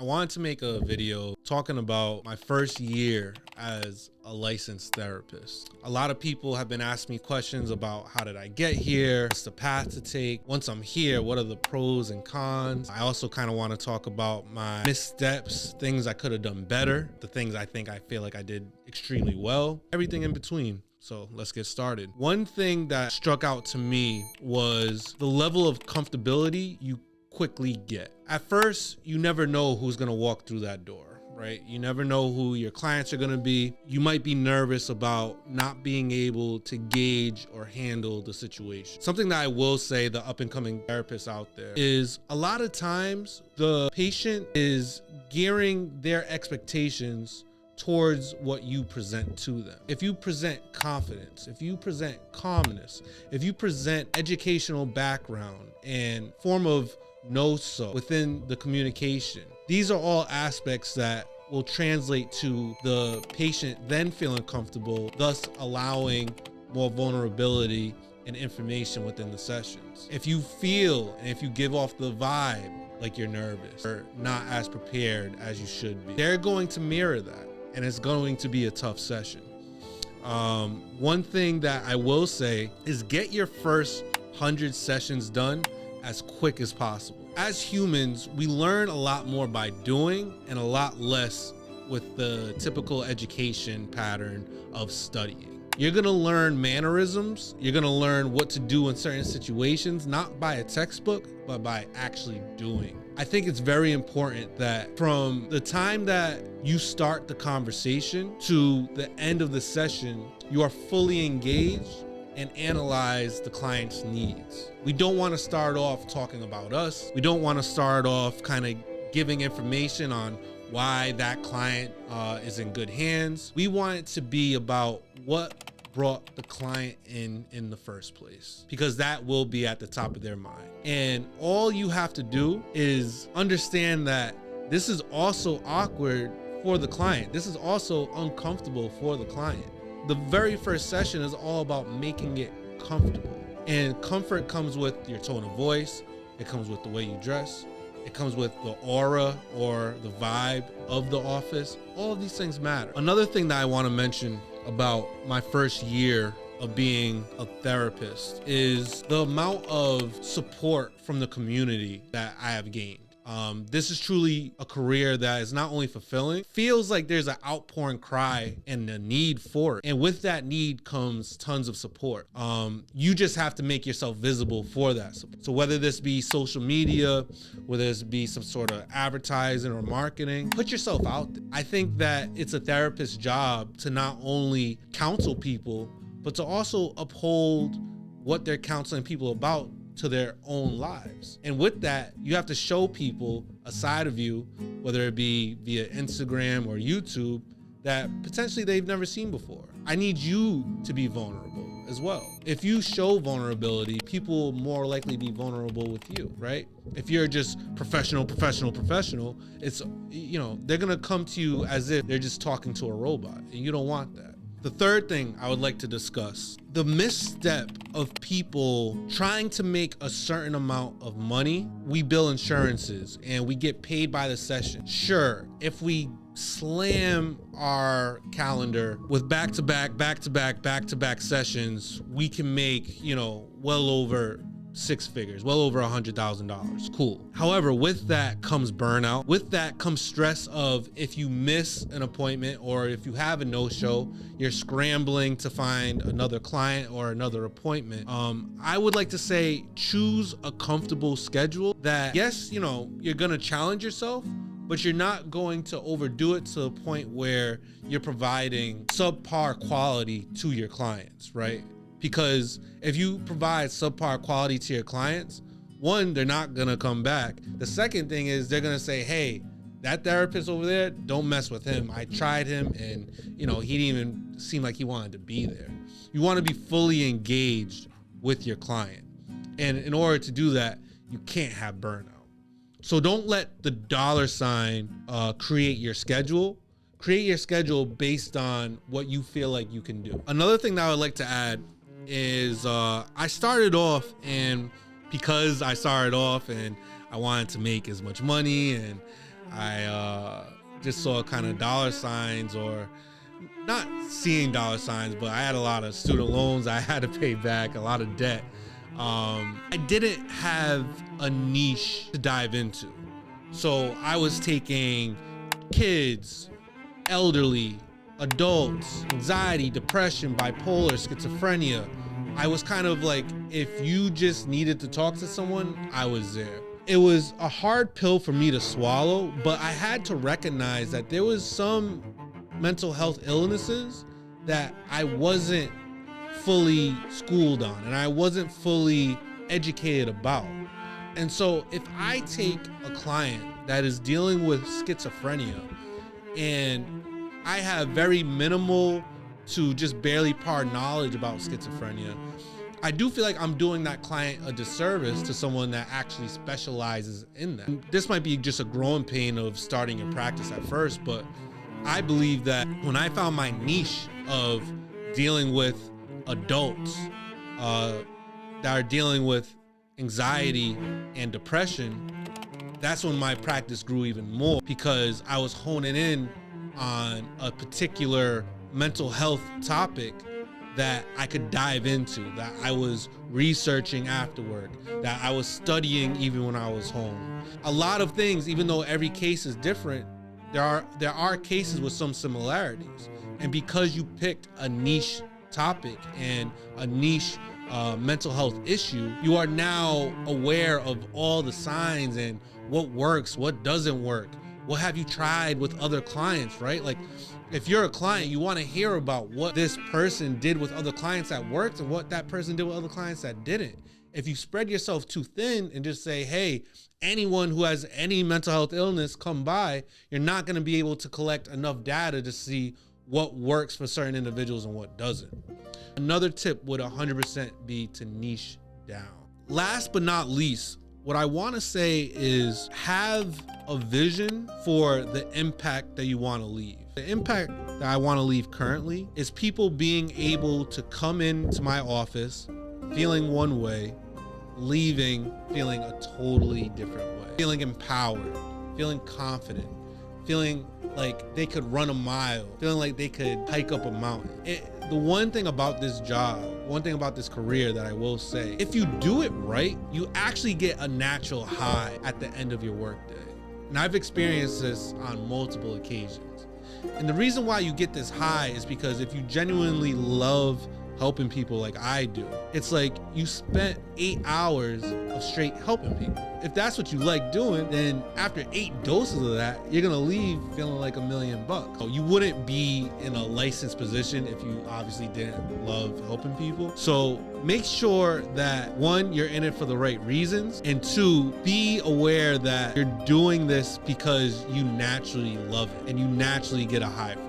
I wanted to make a video talking about my first year as a licensed therapist. A lot of people have been asking me questions about how did I get here? What's the path to take? Once I'm here, what are the pros and cons? I also kind of want to talk about my missteps, things I could have done better, the things I feel like I did extremely well, everything in between. So let's get started. One thing that struck out to me was the level of comfortability you quickly get. At first, you never know who's gonna walk through that door, right? You never know who your clients are gonna be. You might be nervous about not being able to gauge or handle the situation. Something that I will say, the up and coming therapists out there, is a lot of times the patient is gearing their expectations towards what you present to them. If you present confidence, if you present calmness, if you present educational background and form of know-so within the communication, these are all aspects that will translate to the patient then feeling comfortable, thus allowing more vulnerability and information within the sessions. If you feel and if you give off the vibe like you're nervous or not as prepared as you should be, they're going to mirror that, and it's going to be a tough session. One thing that I will say is get your first 100 sessions done as quick as possible. As humans, we learn a lot more by doing and a lot less with the typical education pattern of studying. You're gonna learn mannerisms, you're gonna learn what to do in certain situations, not by a textbook, but by actually doing. I think it's very important that from the time that you start the conversation to the end of the session, you are fully engaged and analyze the client's needs. We don't want to start off talking about us. We don't want to start off kind of giving information on why that client is in good hands. We want it to be about what brought the client in the first place, because that will be at the top of their mind. And all you have to do is understand that this is also awkward for the client. This is also uncomfortable for the client. The very first session is all about making it comfortable. And comfort comes with your tone of voice. It comes with the way you dress. It comes with the aura or the vibe of the office. All of these things matter. Another thing that I want to mention about my first year of being a therapist is the amount of support from the community that I have gained. This is truly a career that is not only fulfilling, feels like there's an outpouring cry and a need for it. And with that need comes tons of support. You just have to make yourself visible for that support. So whether this be social media, whether this be some sort of advertising or marketing, put yourself out there. I think that it's a therapist's job to not only counsel people, but to also uphold what they're counseling people about to their own lives. And with that, you have to show people a side of you, whether it be via Instagram or YouTube, that potentially they've never seen before. I need you to be vulnerable as well. If you show vulnerability, people will more likely be vulnerable with you, right? If you're just professional, it's, they're gonna come to you as if they're just talking to a robot, and you don't want that. The third thing I would like to discuss, the misstep of people trying to make a certain amount of money. We bill insurances and we get paid by the session. Sure, if we slam our calendar with back-to-back sessions, we can make, well over six figures, well over $100,000. Cool. However, with that comes burnout. With that comes stress of if you miss an appointment or if you have a no-show, you're scrambling to find another client or another appointment. I would like to say choose a comfortable schedule that, yes, you're gonna challenge yourself, but you're not going to overdo it to the point where you're providing subpar quality to your clients, right? Because if you provide subpar quality to your clients, one, they're not gonna come back. The second thing is they're gonna say, hey, that therapist over there, don't mess with him. I tried him and he didn't even seem like he wanted to be there. You wanna be fully engaged with your client. And in order to do that, you can't have burnout. So don't let the dollar sign create your schedule. Create your schedule based on what you feel like you can do. Another thing that I would like to add is I started off, and because I started off and I wanted to make as much money and I just saw kind of dollar signs, or not seeing dollar signs, but I had a lot of student loans I had to pay back, a lot of debt. I didn't have a niche to dive into. So I was taking kids, elderly, adults, anxiety, depression, bipolar, schizophrenia. I was kind of like, if you just needed to talk to someone, I was there. It was a hard pill for me to swallow, but I had to recognize that there was some mental health illnesses that I wasn't fully schooled on and I wasn't fully educated about. And so if I take a client that is dealing with schizophrenia and I have very minimal to just barely par knowledge about schizophrenia, I do feel like I'm doing that client a disservice to someone that actually specializes in that. This might be just a growing pain of starting your practice at first, but I believe that when I found my niche of dealing with adults that are dealing with anxiety and depression, that's when my practice grew even more, because I was honing in on a particular mental health topic that I could dive into, that I was researching afterward, that I was studying even when I was home. A lot of things, even though every case is different, there are cases with some similarities. And because you picked a niche topic and a niche mental health issue, you are now aware of all the signs and what works, what doesn't work. What have you tried with other clients, right? Like, if you're a client, you want to hear about what this person did with other clients that worked and what that person did with other clients that didn't. If you spread yourself too thin and just say, hey, anyone who has any mental health illness, come by, you're not going to be able to collect enough data to see what works for certain individuals and what doesn't. Another tip would 100% be to niche down. Last but not least, what I want to say is have a vision for the impact that you want to leave. The impact that I want to leave currently is people being able to come into my office feeling one way, leaving feeling a totally different way, feeling empowered, feeling confident, feeling like they could run a mile, feeling like they could hike up a mountain. The one thing about this job, one thing about this career that I will say, if you do it right, you actually get a natural high at the end of your workday. And I've experienced this on multiple occasions. And the reason why you get this high is because if you genuinely love helping people like I do, it's like you spent 8 hours of straight helping people. If that's what you like doing, then after 8 doses of that, you're gonna leave feeling like $1 million. You wouldn't be in a licensed position if you obviously didn't love helping people. So make sure that 1, you're in it for the right reasons, and 2, be aware that you're doing this because you naturally love it and you naturally get a high from it.